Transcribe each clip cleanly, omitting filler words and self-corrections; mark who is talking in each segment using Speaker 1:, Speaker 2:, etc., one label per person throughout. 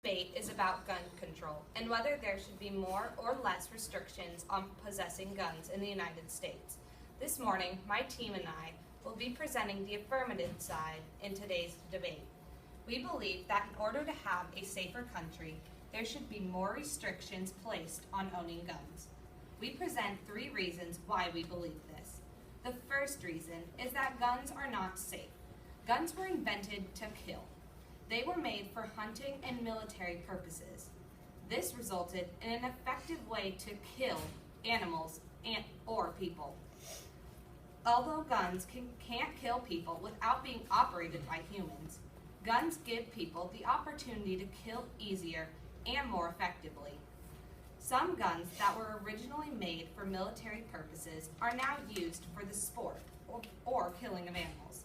Speaker 1: debate is about gun control and whether there should be more or less restrictions on possessing guns in the United States. This morning, my team and I will be presenting the affirmative side in today's debate. We believe that in order to have a safer country, there should be more restrictions placed on owning guns. We present 3 reasons why we believe this. The first reason is that guns are not safe. Guns were invented to kill. They were made for hunting and military purposes. This resulted in an effective way to kill animals or people. Although guns can't kill people without being operated by humans, guns give people the opportunity to kill easier and more effectively. Some guns that were originally made for military purposes are now used for the sport or killing of animals.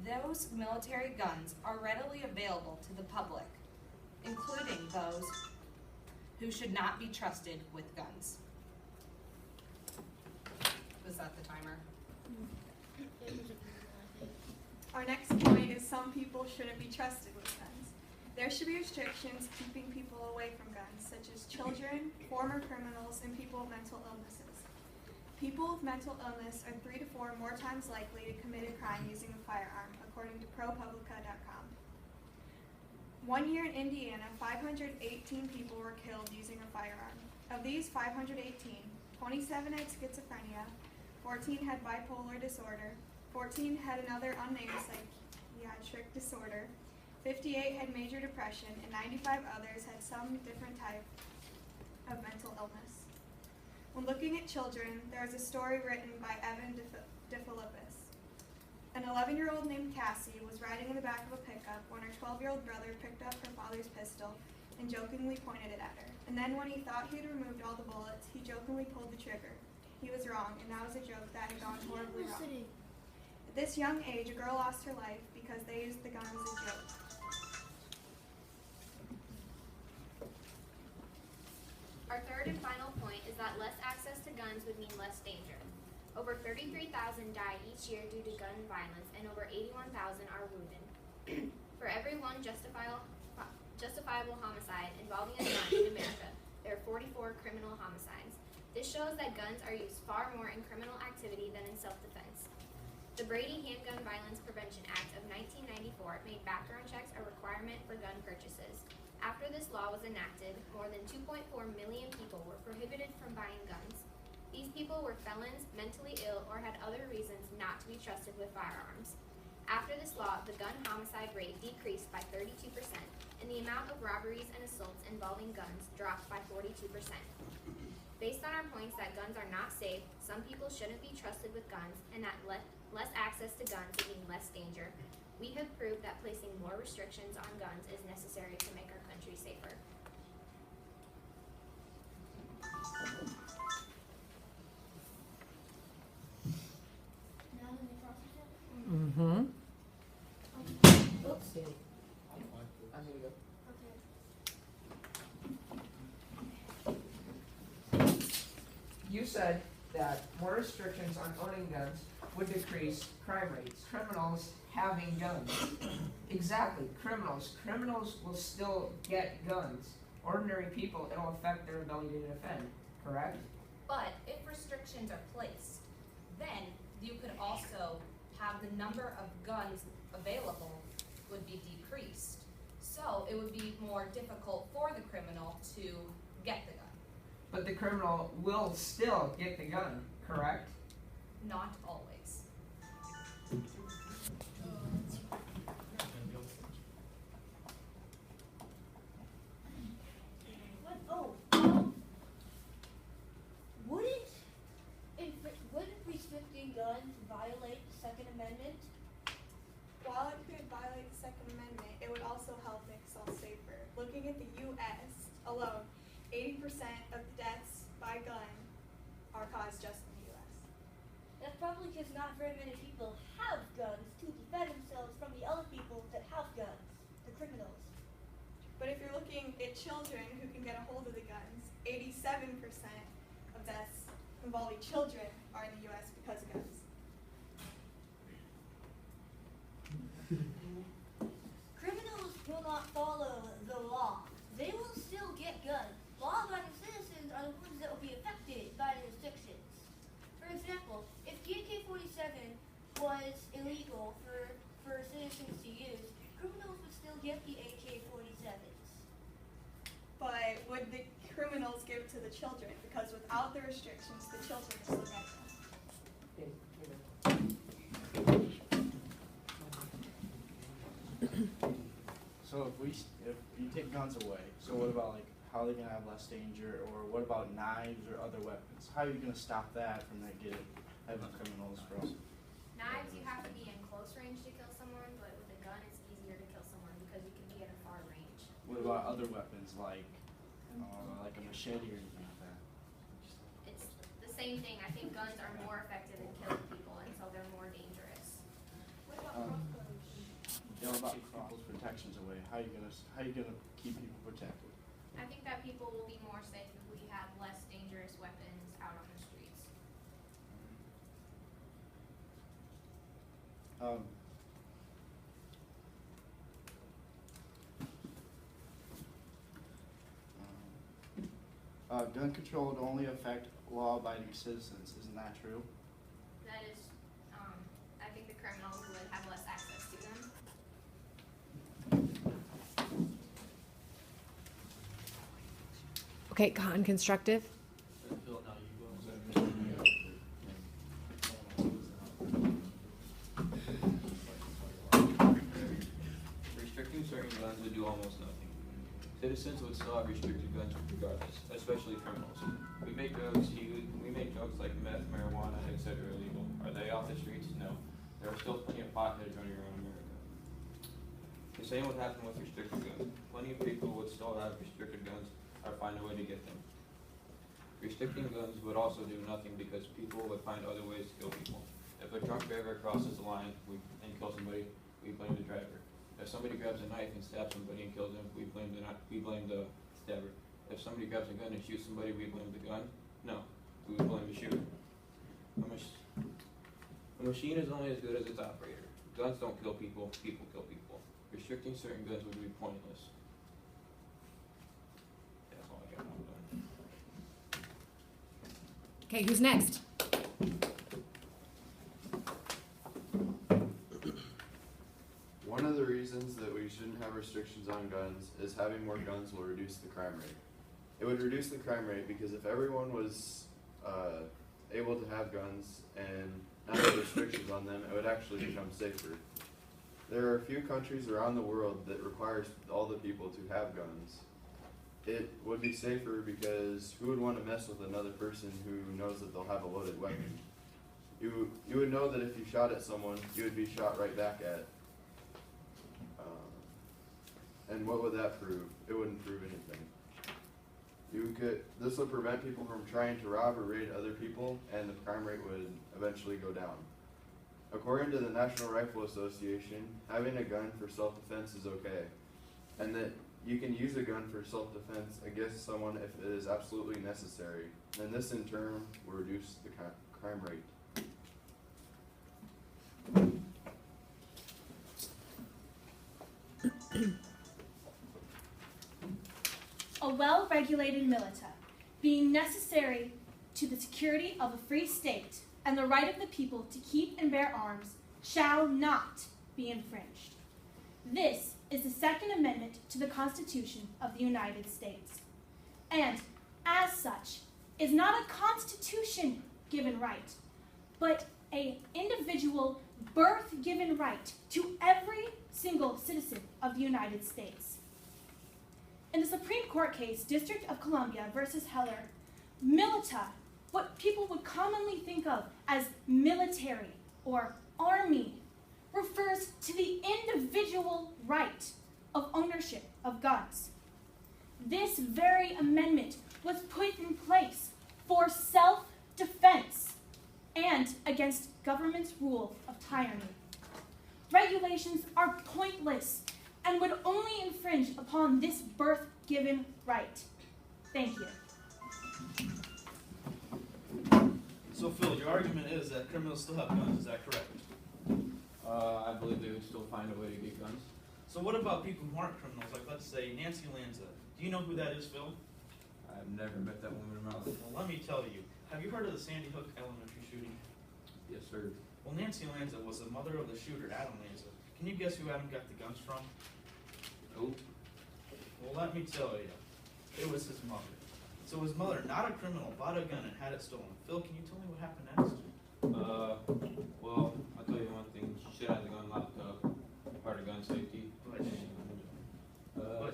Speaker 1: Those military guns are readily available to the public, including those who should not be trusted with guns. Was that the timer?
Speaker 2: Our next point is some people shouldn't be trusted with guns. There should be restrictions keeping people away from guns, such as children, former criminals, and people with mental illnesses. People with mental illness are 3 to 4 more times likely to commit a crime using a firearm, according to ProPublica.com. 1 year in Indiana, 518 people were killed using a firearm. Of these 518, 27 had schizophrenia, 14 had bipolar disorder, 14 had another unnamed psychiatric disorder, 58 had major depression, and 95 others had some different type of mental illness. When looking at children, there is a story written by Evan DeFilippis. An 11-year-old named Cassie was riding in the back of a pickup when her 12-year-old brother picked up her father's pistol and jokingly pointed it at her. And then when he thought he had removed all the bullets, he jokingly pulled the trigger. He was wrong, and that was a joke that had gone horribly wrong. At this young age, a girl lost her life because they used the gun as a joke.
Speaker 3: Our third and final point is that less access to guns would mean less danger. Over 33,000 die each year due to gun violence, and over 81,000 are wounded. For every one justifiable homicide involving a gun in America, there are 44 criminal homicides. This shows that guns are used far more in criminal activity than in self-defense. The Brady Handgun Violence Prevention Act of 1994 made background checks a requirement for gun purchases. After this law was enacted, more than 2.4 million people were prohibited from buying guns. These people were felons, mentally ill, or had other reasons not to be trusted with firearms. After this law, the gun homicide rate decreased by 32%, and the amount of robberies and assaults involving guns dropped by 42%. Based on our points that guns are not safe, some people shouldn't be trusted with guns, and that less access to guns would mean less danger, we have proved that placing more restrictions on guns is necessary to make our country safer.
Speaker 4: Mm-hmm. Oops. I'm gonna go. You said that more restrictions on owning guns would decrease crime rates. Criminals having guns. Exactly, criminals. Criminals will still get guns. Ordinary people, it'll affect their ability to defend, correct?
Speaker 1: But if restrictions are placed, then you could also have the number of guns available would be decreased. So it would be more difficult for the criminal to get the gun.
Speaker 4: But the criminal will still get the gun, correct?
Speaker 1: Not always.
Speaker 5: Wouldn't restricting guns violate the Second Amendment?
Speaker 2: While it could violate the Second Amendment, it would also help make us all safer. Looking at the U.S. alone, 80% of the deaths by gun are caused just in the U.S.
Speaker 5: That's probably because not very many people have guns to defend themselves from the other people that have guns, the criminals.
Speaker 2: But if you're looking at children who can get a hold of the guns, 87% of deaths involving children are in the U.S. because of guns.
Speaker 5: Criminals will not follow the law.
Speaker 2: to the children, because without the restrictions, the children are still getting them.
Speaker 4: Okay,
Speaker 6: So if you take guns away, so what about like how are they gonna have less danger, or what about knives or other weapons? How are you gonna stop that from having criminals from?
Speaker 3: Knives, you have to be in close range to kill someone, but with a gun, it's easier to kill someone because you can be at a far range.
Speaker 6: What about other weapons like a machete or anything like that?
Speaker 3: It's the same thing. I think guns are more effective in killing people, and so they're more dangerous.
Speaker 5: What about
Speaker 6: Um,
Speaker 5: crossbows?
Speaker 6: You know, about people's protections away. How are you gonna keep people protected?
Speaker 3: I think that people will be more safe if we have less dangerous weapons out on the streets.
Speaker 6: Gun control would only affect law-abiding citizens. Isn't that true?
Speaker 3: That is, I think the criminals would have less access to them.
Speaker 7: Okay, con constructive.
Speaker 8: Restricting certain guns would do almost nothing. Citizens would still have restricted guns regardless, especially criminals. We make drugs like meth, marijuana, etc. illegal. Are they off the streets? No. There are still plenty of potheads running around America. The same would happen with restricted guns. Plenty of people would still have restricted guns or find a way to get them. Restricting guns would also do nothing because people would find other ways to kill people. If a drunk driver crosses the line and kills somebody, we blame the driver. If somebody grabs a knife and stabs somebody and kills him, we blame the stabber. If somebody grabs a gun and shoots somebody, we blame the gun? No, we would blame the shooter. A machine is only as good as its operator. Guns don't kill people, people kill people. Restricting certain guns would be pointless. That's all I got. I'm done.
Speaker 7: Okay, who's next?
Speaker 9: One of the reasons that we shouldn't have restrictions on guns is having more guns will reduce the crime rate. It would reduce the crime rate because if everyone was able to have guns and not have restrictions on them, it would actually become safer. There are a few countries around the world that requires all the people to have guns. It would be safer because who would want to mess with another person who knows that they'll have a loaded weapon? You would know that if you shot at someone, you would be shot right back at. And what would that prove? It wouldn't prove anything. This would prevent people from trying to rob or raid other people, and the crime rate would eventually go down. According to the National Rifle Association, having a gun for self-defense is okay, and that you can use a gun for self-defense against someone if it is absolutely necessary, and this in turn will reduce the crime rate.
Speaker 10: A well-regulated militia, being necessary to the security of a free state and the right of the people to keep and bear arms, shall not be infringed. This is the Second Amendment to the Constitution of the United States, and, as such, is not a Constitution-given right, but an individual birth-given right to every single citizen of the United States. In the Supreme Court case, District of Columbia versus Heller, milita, what people would commonly think of as military or army, refers to the individual right of ownership of guns. This very amendment was put in place for self-defense and against government's rule of tyranny. Regulations are pointless and would only infringe upon this birth-given right. Thank you.
Speaker 11: So Phil, your argument is that criminals still have guns, is that correct?
Speaker 8: I believe they would still find a way to get guns.
Speaker 11: So what about people who aren't criminals, like let's say Nancy Lanza? Do you know who that is, Phil?
Speaker 8: I've never met that woman in my life.
Speaker 11: Well, let me tell you. Have you heard of the Sandy Hook Elementary shooting?
Speaker 8: Yes, sir.
Speaker 11: Well, Nancy Lanza was the mother of the shooter, Adam Lanza. Can you guess who Adam got the guns from?
Speaker 8: Nope.
Speaker 11: Well, let me tell you. It was his mother. So his mother, not a criminal, bought a gun and had it stolen. Phil, can you tell me what happened next?
Speaker 8: Well, I'll tell you one thing. She should have the gun locked up, part of gun safety.
Speaker 11: But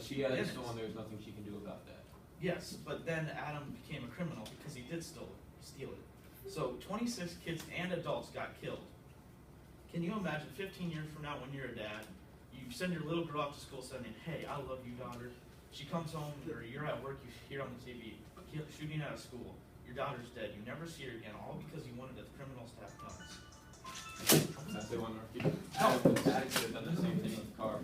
Speaker 8: She had it
Speaker 11: didn't.
Speaker 8: stolen. There's nothing she can do about that.
Speaker 11: Yes, but then Adam became a criminal because he did steal it. So 26 kids and adults got killed. Can you imagine 15 years from now when you're a dad, you send your little girl off to school saying, "Hey, I love you, daughter." She comes home, or you're at work, you hear on the TV, shooting out of school. Your daughter's dead. You never see her again, all because you wanted the criminals to have guns.
Speaker 8: That's the one where Adam could have done the same thing with the car.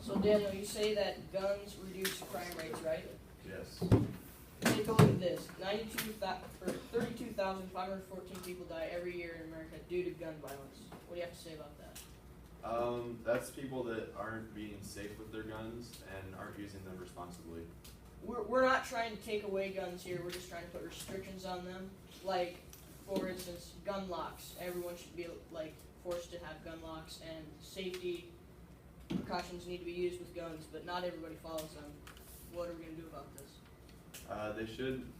Speaker 12: So Daniel, you say that guns reduce crime rates, right?
Speaker 9: Yes.
Speaker 12: Take a look at this. 32,514 people die every year in America due to gun violence. What do you have to say about that?
Speaker 9: That's people that aren't being safe with their guns and aren't using them responsibly.
Speaker 12: We're not trying to take away guns here. We're just trying to put restrictions on them. Like, for instance, gun locks. Everyone should be like forced to have gun locks, and safety precautions need to be used with guns, but not everybody follows them. What are we gonna do about this?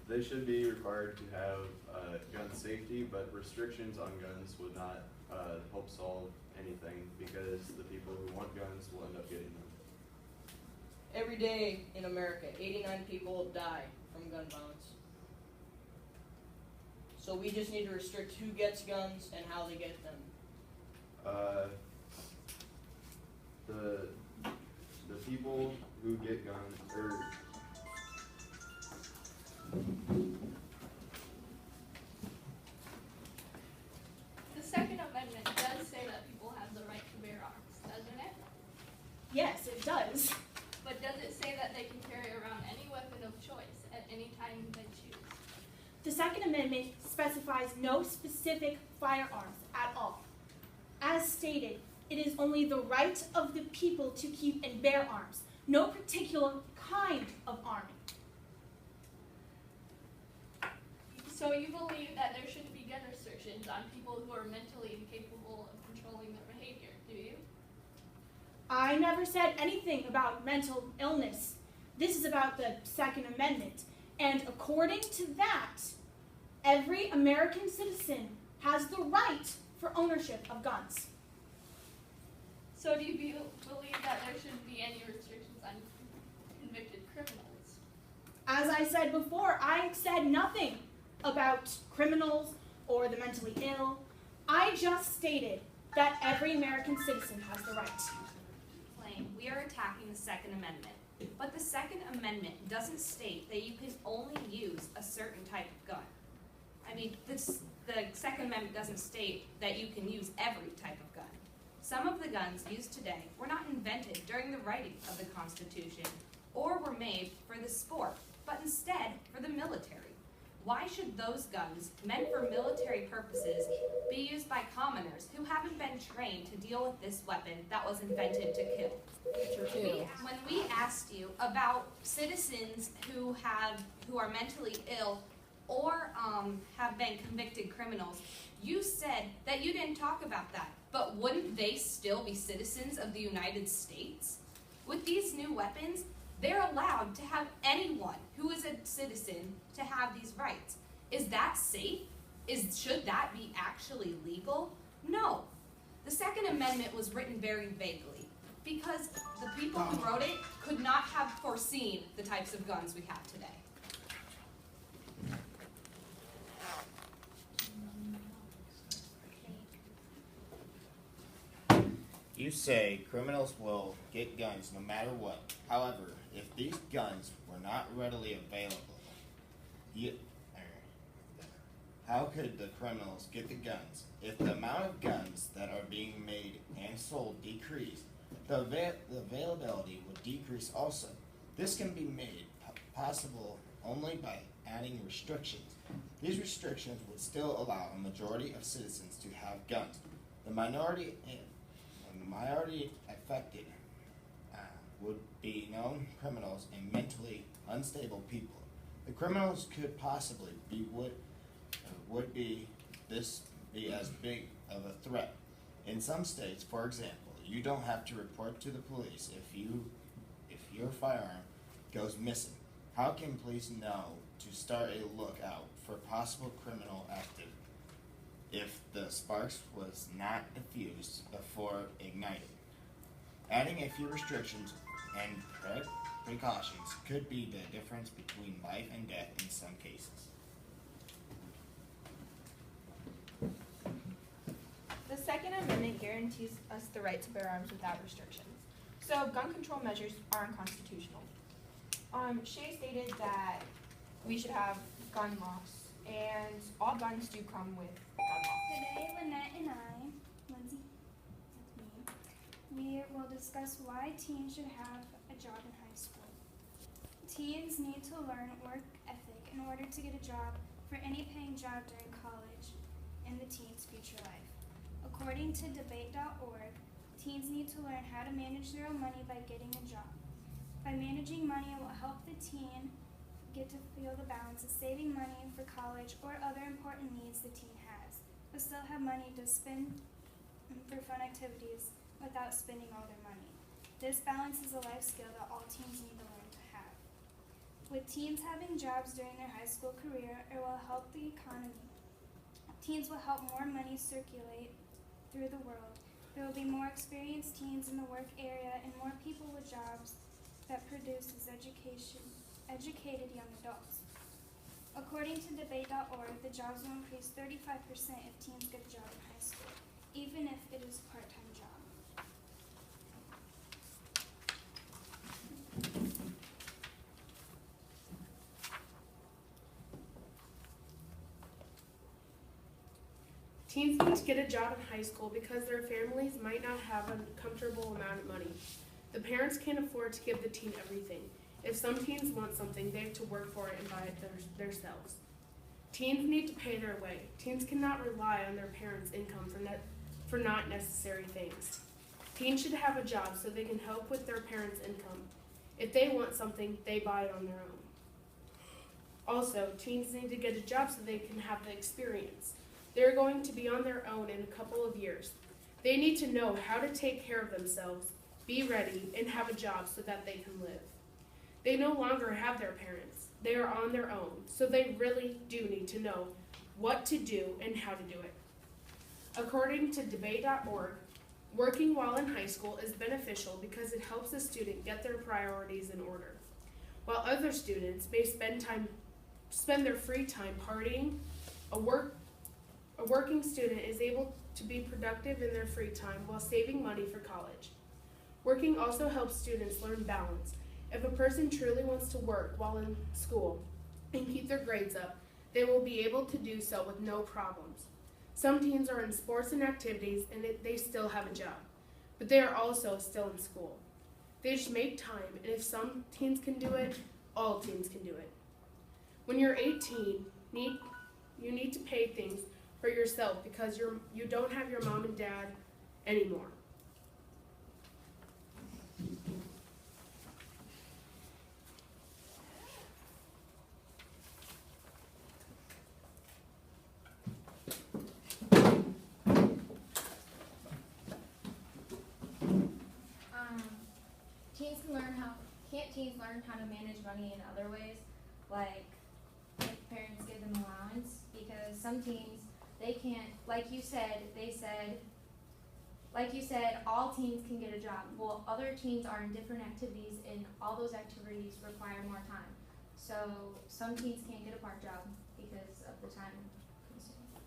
Speaker 9: They should be required to have gun safety, but restrictions on guns would not help solve anything because the people who want guns will end up getting them.
Speaker 12: Every day in America, 89 people die from gun violence. So we just need to restrict who gets guns and how they get them.
Speaker 9: The people who get guns, or
Speaker 13: The Second Amendment does say that people have the right to bear arms, doesn't it?
Speaker 10: Yes, it does.
Speaker 13: But does it say that they can carry around any weapon of choice at any time they choose?
Speaker 10: The Second Amendment specifies no specific firearms at all. As stated, it is only the right of the people to keep and bear arms, no particular kind of army.
Speaker 13: So you believe that there shouldn't be gun restrictions on people who are mentally incapable of controlling their behavior, do you?
Speaker 10: I never said anything about mental illness. This is about the Second Amendment. And according to that, every American citizen has the right for ownership of guns.
Speaker 13: So do you believe that there shouldn't be any restrictions on convicted criminals?
Speaker 10: As I said before, I said nothing about criminals or the mentally ill. I just stated that every American citizen has the right.
Speaker 1: Claim we are attacking the Second Amendment, but the Second Amendment doesn't state that you can only use a certain type of gun. I mean, the Second Amendment doesn't state that you can use every type of gun. Some of the guns used today were not invented during the writing of the Constitution or were made for the sport, but instead for the military. Why should those guns, meant for military purposes, be used by commoners who haven't been trained to deal with this weapon that was invented to kill? When we asked you about citizens who are mentally ill or have been convicted criminals, you said that you didn't talk about that. But wouldn't they still be citizens of the United States? With these new weapons, they're allowed to have anyone who is a citizen to have these rights. Is that safe? Should that be actually legal? No. The Second Amendment was written very vaguely because the people who wrote it could not have foreseen the types of guns we have today.
Speaker 14: You say criminals will get guns no matter what. However, if these guns were not readily available, how could the criminals get the guns? If the amount of guns that are being made and sold decreased, the availability would decrease also. This can be made possible only by adding restrictions. These restrictions would still allow a majority of citizens to have guns. The minority affected would be known criminals and mentally unstable people. The criminals could possibly would be as big of a threat. In some states, for example, you don't have to report to the police if your firearm goes missing, how can police know to start a lookout for possible criminal activity if the sparks was not diffused before igniting? Adding a few restrictions and precautions could be the difference between life and death in some cases.
Speaker 15: The Second Amendment guarantees us the right to bear arms without restrictions. So gun control measures are unconstitutional. Shay stated that we should have gun laws, and all guns do come with gun laws.
Speaker 16: Today, Lynette and I, Lindsay, that's me, we will discuss why teens should have a job in high school. Teens need to learn work ethic in order to get a job for any paying job during college and the teen's future life. According to debate.org, teens need to learn how to manage their own money by getting a job. By managing money, it will help the teen get to feel the balance of saving money for college or other important needs the teen has, but still have money to spend for fun activities without spending all their money. This balance is a life skill that all teens need to learn to have. With teens having jobs during their high school career, it will help the economy. Teens will help more money circulate through the world. There will be more experienced teens in the work area and more people with jobs that produces educated young adults. According to debate.org, the jobs will increase 35% if teens get a job in high school, even if it is a part-time job.
Speaker 17: Teens need to get a job in high school because their families might not have a comfortable amount of money. The parents can't afford to give the teen everything. If some teens want something, they have to work for it and buy it themselves. Teens need to pay their way. Teens cannot rely on their parents' income for not necessary things. Teens should have a job so they can help with their parents' income. If they want something, they buy it on their own. Also, teens need to get a job so they can have the experience. They're going to be on their own in a couple of years. They need to know how to take care of themselves, be ready, and have a job so that they can live. They no longer have their parents. They are on their own, so they really do need to know what to do and how to do it. According to debate.org, working while in high school is beneficial because it helps a student get their priorities in order. While other students may spend their free time partying, a working student is able to be productive in their free time while saving money for college. Working also helps students learn balance. If a person truly wants to work while in school and keep their grades up, they will be able to do so with no problems. Some teens are in sports and activities and they still have a job, but they are also still in school. They just make time, and if some teens can do it, all teens can do it. When you're 18, you need to pay things for yourself because you don't have your mom and dad anymore.
Speaker 18: Can't teens learn how to manage money in other ways, like if parents give them allowance? Because some teens, they can't, like you said, all teens can get a job. Well, other teens are in different activities, and all those activities require more time. So some teens can't get a part job because of the time consumed.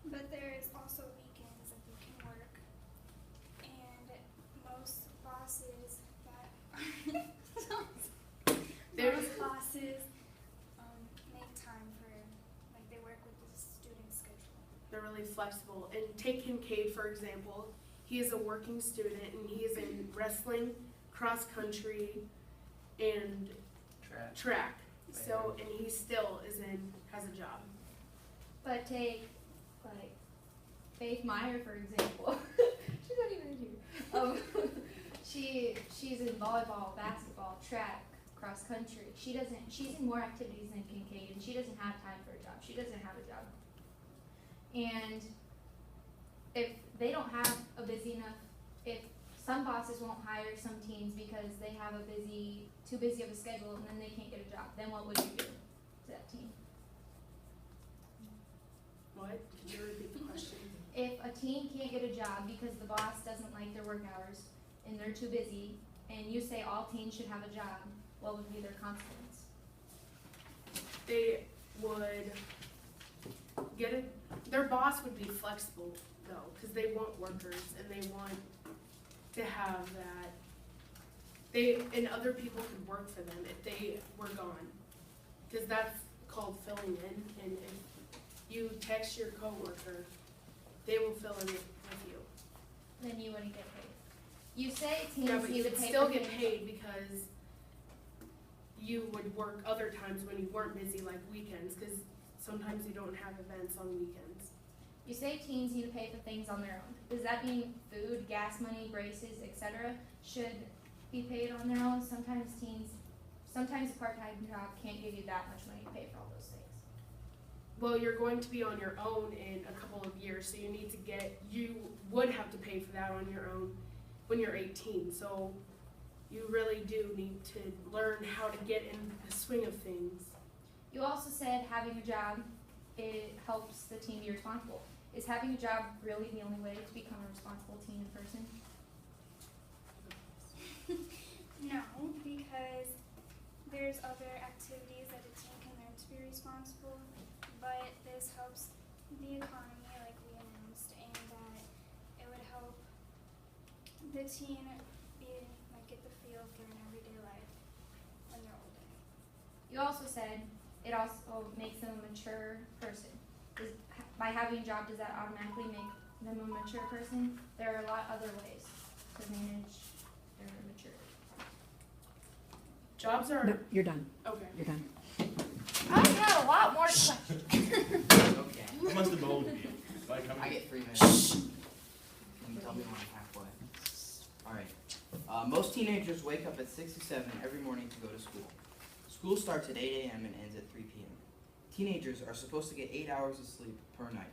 Speaker 16: But there is also weekends that they can work, and most bosses that most bosses make time for, like, they work with the student schedule.
Speaker 17: They're really flexible. And take Kincaid, for example. He is a working student, and he is in wrestling, cross country, and track. So, and he still has a job.
Speaker 18: But take, like, Faith Meyer, for example. She's not even here. She's in volleyball, basketball, track, cross country. She's in more activities than Kincaid, and she doesn't have time for a job. She doesn't have a job. And if they don't have a busy enough, if some bosses won't hire some teens because they have too busy of a schedule and then they can't get a job. Then what would you do to that teen?
Speaker 17: What? Can you repeat the question?
Speaker 18: If a teen can't get a job because the boss doesn't like their work hours and they're too busy, and you say all teens should have a job, what would be their consequence?
Speaker 17: They would get it. Their boss would be flexible though, because they want workers and they want to have that. And other people could work for them if they were gone, because that's called filling in. And if you text your coworker, they will fill in with you.
Speaker 18: Then you wouldn't get paid. You say teens
Speaker 17: Yeah, but you
Speaker 18: need to
Speaker 17: would
Speaker 18: pay
Speaker 17: still
Speaker 18: for
Speaker 17: get
Speaker 18: things-
Speaker 17: paid because you would work other times when you weren't busy, like weekends, because sometimes you don't have events on weekends.
Speaker 18: You say teens need to pay for things on their own. Does that mean food, gas money, braces, etc. should be paid on their own? Sometimes a part-time job can't give you that much money to pay for all those things.
Speaker 17: Well, you're going to be on your own in a couple of years, so you would have to pay for that on your own when you're 18. So you really do need to learn how to get in the swing of things.
Speaker 18: You also said having a job, it helps the teen be responsible. Is having a job really the only way to become a responsible teen and person?
Speaker 16: No, because there's other activities that a teen can learn to be responsible, but this helps the economy, like we announced, and that it would help the teen get the feel of their everyday life when they're older.
Speaker 18: You also said it also makes them a mature person. By having a job, does that automatically make them a mature person? There are a lot of other ways to manage their maturity.
Speaker 17: Jobs are...
Speaker 7: No, you're done.
Speaker 17: Okay.
Speaker 7: You're done.
Speaker 18: I got a lot more questions.
Speaker 19: Okay.
Speaker 11: I must have bolded you. Like, how
Speaker 19: I
Speaker 11: many-
Speaker 19: get 3 minutes. Can you tell me when I'm halfway? Alright. Most teenagers wake up at 6 to 7 every morning to go to school. School starts at 8 a.m. and ends at 3 p.m. Teenagers are supposed to get 8 hours of sleep per night.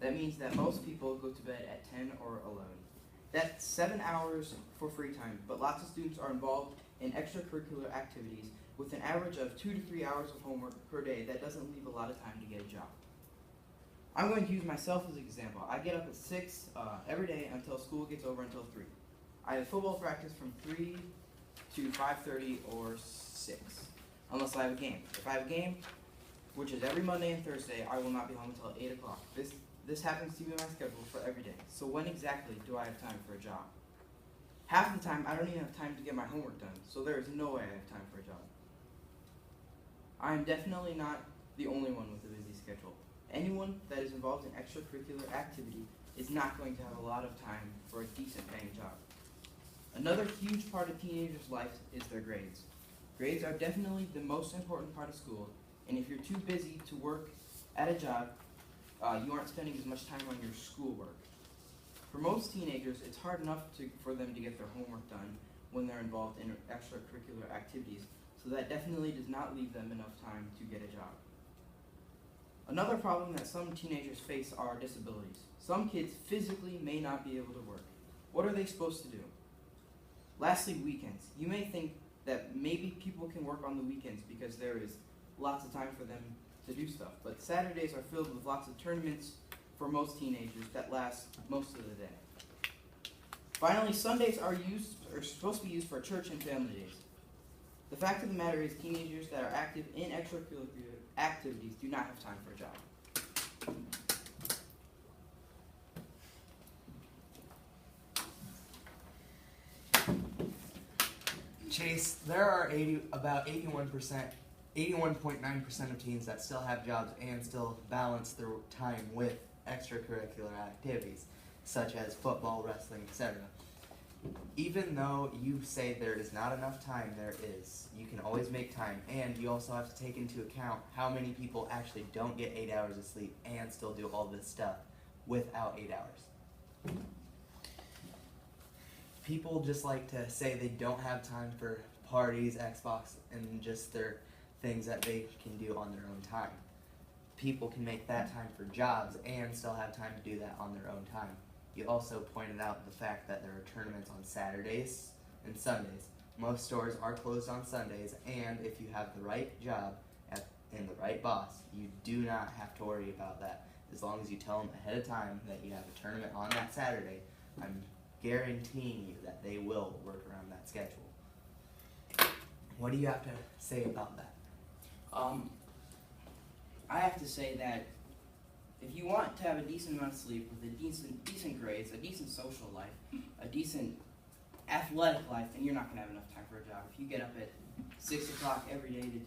Speaker 19: That means that most people go to bed at 10 or 11. That's 7 hours for free time, but lots of students are involved in extracurricular activities with an average of 2 to 3 hours of homework per day. That doesn't leave a lot of time to get a job. I'm going to use myself as an example. I get up at 6 every day until school gets over until 3. I have football practice from 3 to 5:30 or 6, unless I have a game. If I have a game, which is every Monday and Thursday, I will not be home until 8 o'clock. This happens to be my schedule for every day. So when exactly do I have time for a job? Half the time, I don't even have time to get my homework done, so there is no way I have time for a job. I am definitely not the only one with a busy schedule. Anyone that is involved in extracurricular activity is not going to have a lot of time for a decent paying job. Another huge part of teenagers' life is their grades. Grades are definitely the most important part of school, and if you're too busy to work at a job, you aren't spending as much time on your schoolwork. For most teenagers, it's hard enough for them to get their homework done when they're involved in extracurricular activities, so that definitely does not leave them enough time to get a job. Another problem that some teenagers face are disabilities. Some kids physically may not be able to work. What are they supposed to do? Lastly, weekends. You may think that maybe people can work on the weekends because there is lots of time for them to do stuff, but Saturdays are filled with lots of tournaments for most teenagers that last most of the day. Finally, Sundays are supposed to be used for church and family days. The fact of the matter is teenagers that are active in extracurricular activities do not have time for a job.
Speaker 20: Chase, there are about 81.9% of teens that still have jobs and still balance their time with extracurricular activities, such as football, wrestling, etc. Even though you say there is not enough time, there is. You can always make time, and you also have to take into account how many people actually don't get 8 hours of sleep and still do all this stuff without 8 hours. People just like to say they don't have time for parties, Xbox, and just their things that they can do on their own time. People can make that time for jobs and still have time to do that on their own time. You also pointed out the fact that there are tournaments on Saturdays and Sundays. Most stores are closed on Sundays, and if you have the right job and the right boss, you do not have to worry about that. As long as you tell them ahead of time that you have a tournament on that Saturday, I'm guaranteeing you that they will work around that schedule. What do you have to say about that?
Speaker 19: I have to say that if you want to have a decent amount of sleep with a decent grades, a decent social life, a decent athletic life, then you're not gonna have enough time for a job. If you get up at 6 o'clock every day to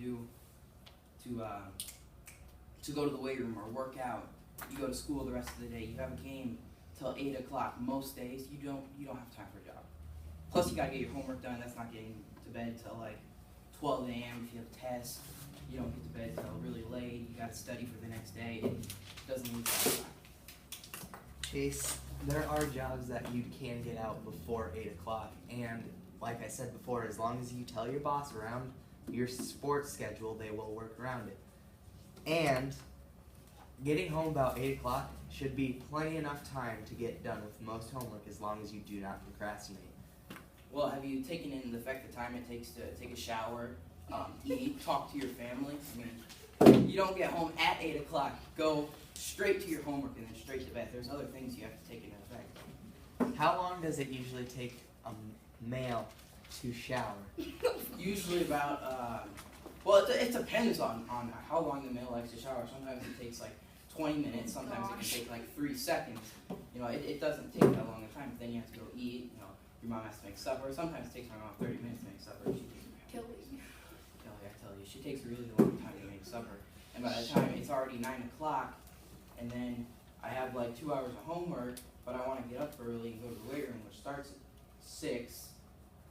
Speaker 19: go to the weight room or work out, you go to school the rest of the day, you have a game till 8 o'clock most days, you don't have time for a job. Plus you gotta get your homework done. That's not getting to bed till like 12 a.m. If you have tests, you don't get to bed till really late. You gotta study for the next day. It doesn't leave a lot of time.
Speaker 20: Chase, there are jobs that you can get out before 8 o'clock, and like I said before, as long as you tell your boss around your sports schedule, they will work around it. And getting home about 8 o'clock should be plenty enough time to get done with most homework as long as you do not procrastinate.
Speaker 19: Well, have you taken in the fact the time it takes to take a shower, eat, talk to your family? I mean, you don't get home at 8 o'clock, go straight to your homework and then straight to bed. There's other things you have to take into effect.
Speaker 20: How long does it usually take a male to shower?
Speaker 19: Usually about, well, it depends on how long the male likes to shower. Sometimes it takes like 20 minutes, sometimes it can take like 3 seconds. You know, it doesn't take that long a time, but then you have to go eat, you know, your mom has to make supper. Sometimes it takes my mom 30 minutes to make supper. Kelly, I tell you, she takes a really long time to make supper. And by the time it's already 9 o'clock, and then I have like 2 hours of homework, but I want to get up early and go to the weight room, which starts at 6,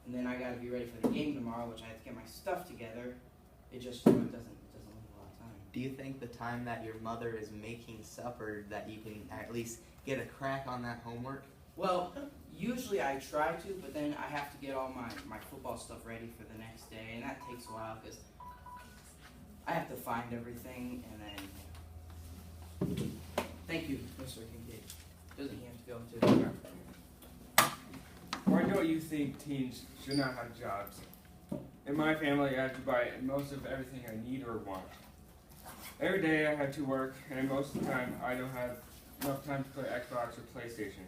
Speaker 19: and then I got to be ready for the game tomorrow, which I have to get my stuff together. It just doesn't leave a lot of time.
Speaker 20: Do you think the time that your mother is making supper that you can at least get a crack on that homework?
Speaker 19: Well, usually I try to, but then I have to get all my football stuff ready for the next day, and that takes a while because I have to find everything, and then... Thank you, Mr. Kincaid. Doesn't he have to go to...
Speaker 21: Why don't you think teens should not have jobs? In my family, I have to buy most of everything I need or want. Every day I have to work, and most of the time I don't have enough time to play Xbox or PlayStation.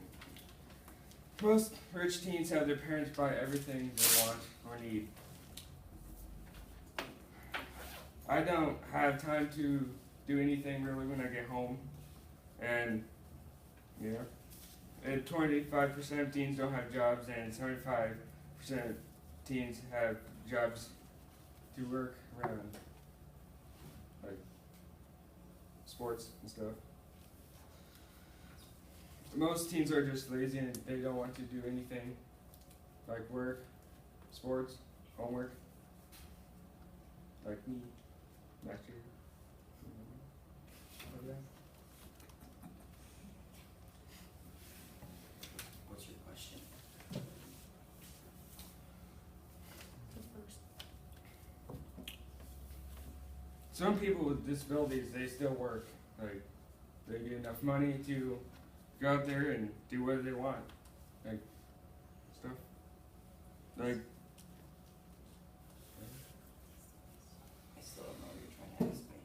Speaker 21: Most rich teens have their parents buy everything they want or need. I don't have time to do anything really when I get home, and yeah. And 25% of teens don't have jobs, and 75% of teens have jobs to work around, like sports and stuff. Most teens are just lazy and they don't want to do anything, like work, sports, homework, like me, last year.
Speaker 19: What's your question?
Speaker 21: Some people with disabilities, they still work. Like, they get enough money to go out there and do whatever they want. Like, stuff. Like,
Speaker 19: I still don't know what you're trying to ask me.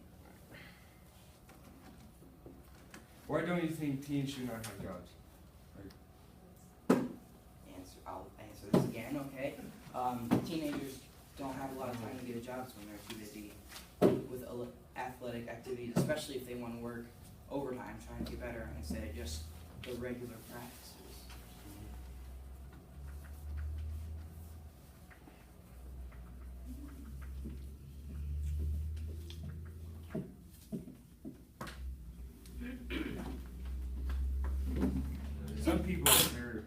Speaker 21: why don't you think teens should not have jobs?
Speaker 19: I'll answer this again, okay? Teenagers don't have a lot of time to get a job when they're too busy with athletic activities, especially if they want to work overtime trying to get better instead of just the regular practices.
Speaker 21: Some people, they're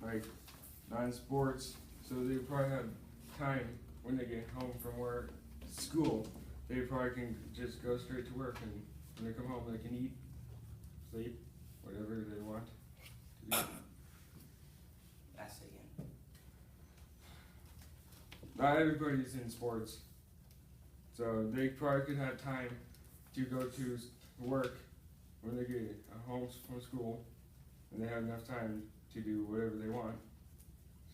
Speaker 21: like not in sports, so they probably have time when they get home from work, school. They probably can just go straight to work, and when they come home, they can eat, sleep, whatever they want to do.
Speaker 19: Ask it again.
Speaker 21: Not everybody's in sports, so they probably could have time to go to work when they get home from school, and they have enough time to do whatever they want.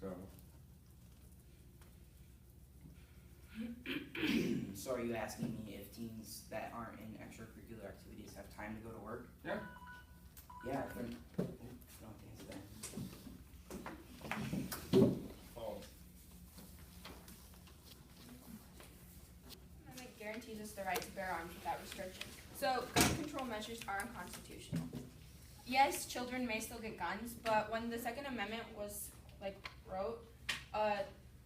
Speaker 21: So,
Speaker 19: So are you asking me if teens that aren't in extracurricular activities have time to go to work?
Speaker 21: yeah.
Speaker 19: Yeah, if they're, don't answer that.
Speaker 15: Amendment guarantees us the right to bear arms without restriction. So gun control measures are unconstitutional. Yes, children may still get guns, but when the Second Amendment was wrote,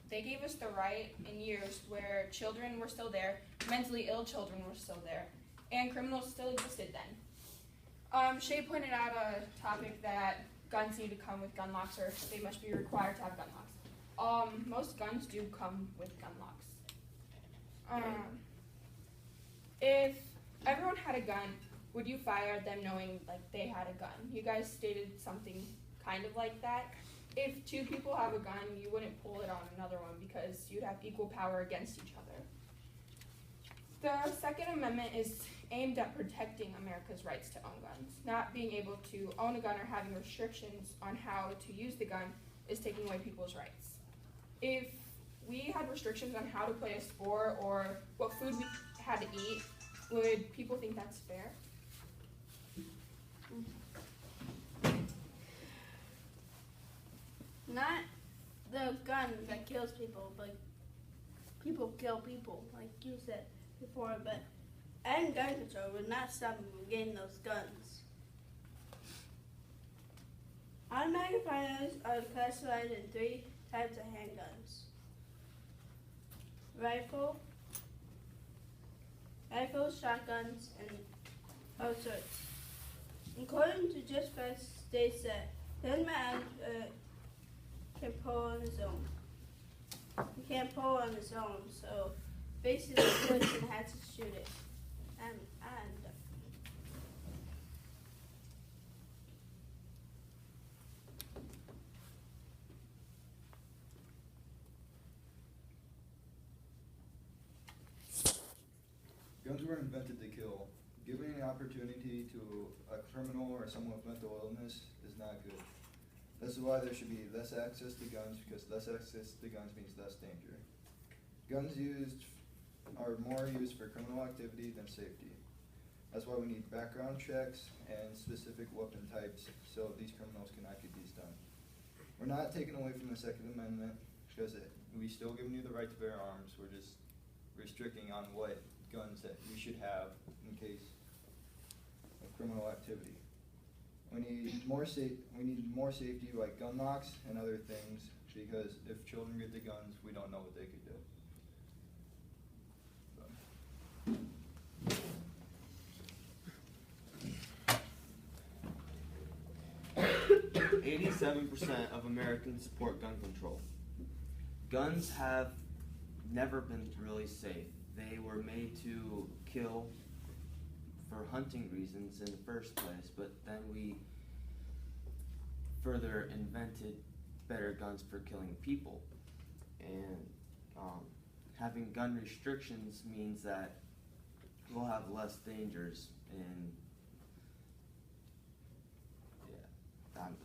Speaker 15: they gave us the right in years where children were still there, mentally ill children were still there, and criminals still existed then. Shay pointed out a topic that guns need to come with gun locks, or they must be required to have gun locks. Most guns do come with gun locks. If everyone had a gun, would you fire them knowing they had a gun? You guys stated something kind of like that. If two people have a gun, you wouldn't pull it on another one because you'd have equal power against each other. The Second Amendment is aimed at protecting America's rights to own guns. Not being able to own a gun or having restrictions on how to use the gun is taking away people's rights. If we had restrictions on how to play a sport or what food we had to eat, would people think that's fair?
Speaker 5: Not the gun that kills people, but people kill people, like you said before, but adding gun control would not stop them from getting those guns. Automatic firearms are classified in 3 types of handguns. Rifles, shotguns, and all sorts. According to Just Facts, states that gunman can pull on his own. He can't pull on his own, so basically the person has to shoot it. And
Speaker 2: 'Guns were invented to kill. Giving an opportunity to a criminal or someone with mental illness is not good. This is why there should be less access to guns, because less access to guns means less danger. Guns are more used for criminal activity than safety. That's why we need background checks and specific weapon types so these criminals cannot get these done. We're not taking away from the Second Amendment because we still giving you the right to bear arms. We're just restricting on what guns that you should have in case of criminal activity. We need more safety like gun locks and other things, because if children get the guns, we don't know what they could do.
Speaker 20: 87% of Americans support gun control. Guns have never been really safe. They were made to kill for hunting reasons in the first place, but then we further invented better guns for killing people. And having gun restrictions means that we'll have less dangers, and yeah, I'm done.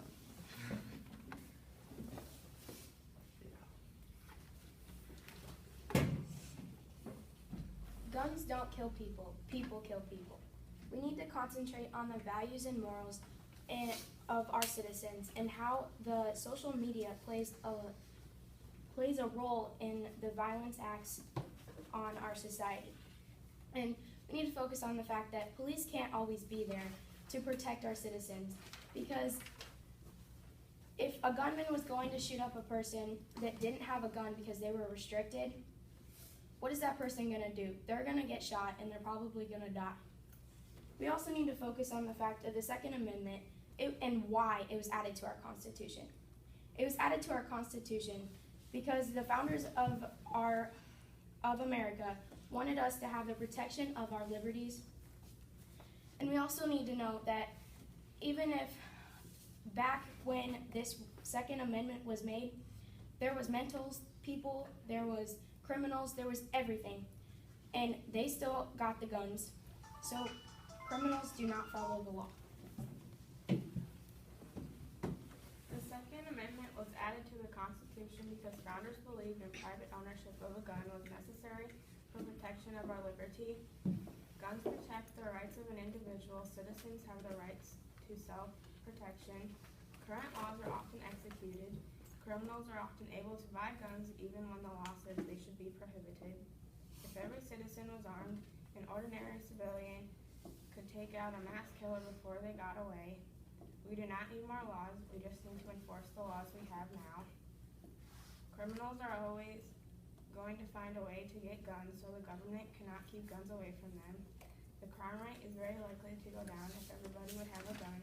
Speaker 3: Guns don't kill people, people kill people. We need to concentrate on the values and morals of our citizens and how the social media plays a role in the violence acts on our society. And we need to focus on the fact that police can't always be there to protect our citizens, because if a gunman was going to shoot up a person that didn't have a gun because they were restricted, what is that person gonna do? They're gonna get shot and they're probably gonna die. We also need to focus on the fact of the Second Amendment and why it was added to our Constitution. It was added to our Constitution because the founders of America wanted us to have the protection of our liberties. And we also need to know that even if back when this Second Amendment was made, there was mental people, there was criminals, there was everything, and they still got the guns. So criminals do not follow the law.
Speaker 17: because founders believed in private ownership of a gun was necessary for protection of our liberty. Guns protect the rights of an individual. Citizens have the rights to self-protection. Current laws are often executed. Criminals are often able to buy guns even when the law says they should be prohibited. If every citizen was armed, an ordinary civilian could take out a mass killer before they got away. We do not need more laws, we just need to enforce the laws we have now. Criminals are always going to find a way to get guns, so the government cannot keep guns away from them. The crime rate is very likely to go down if everybody would have a gun,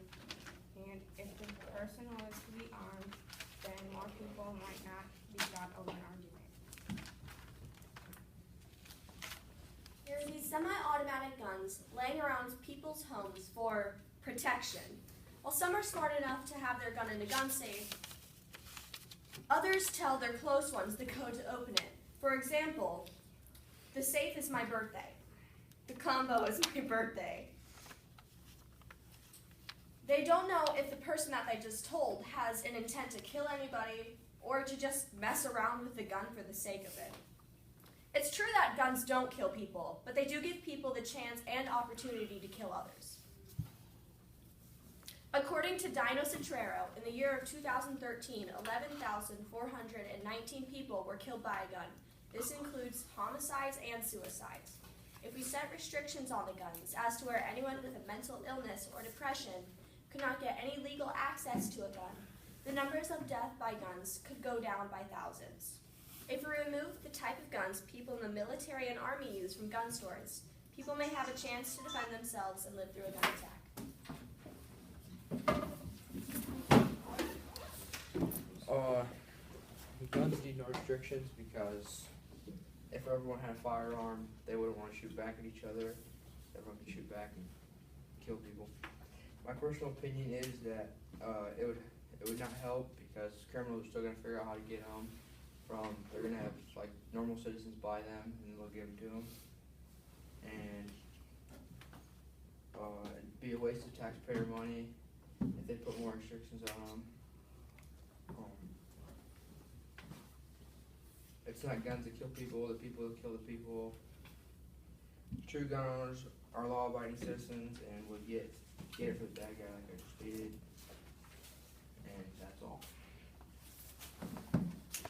Speaker 17: and if the person was to be armed, then more people might not be shot over an argument.
Speaker 4: There are these semi-automatic guns laying around people's homes for protection. While some are smart enough to have their gun in a gun safe, others tell their close ones the code to open it. For example, the safe is my birthday. The combo is my birthday. They don't know if the person that they just told has an intent to kill anybody or to just mess around with the gun for the sake of it. It's true that guns don't kill people, but they do give people the chance and opportunity to kill others. According to Dino Citrero, in the year of 2013, 11,419 people were killed by a gun. This includes homicides and suicides. If we set restrictions on the guns as to where anyone with a mental illness or depression could not get any legal access to a gun, the numbers of death by guns could go down by thousands. If we remove the type of guns people in the military and army use from gun stores, people may have a chance to defend themselves and live through a gun attack.
Speaker 22: Guns need no restrictions because if everyone had a firearm, they wouldn't want to shoot back at each other. Everyone could shoot back and kill people. My personal opinion is that it would not help because criminals are still gonna figure out how to get them from. They're gonna have like normal citizens buy them and they'll give them to them, and it'd be a waste of taxpayer money if they put more restrictions on them. It's not guns that kill people, the people that kill the people. True gun owners are law-abiding citizens and would get it for the bad guy like I just stated. And that's all.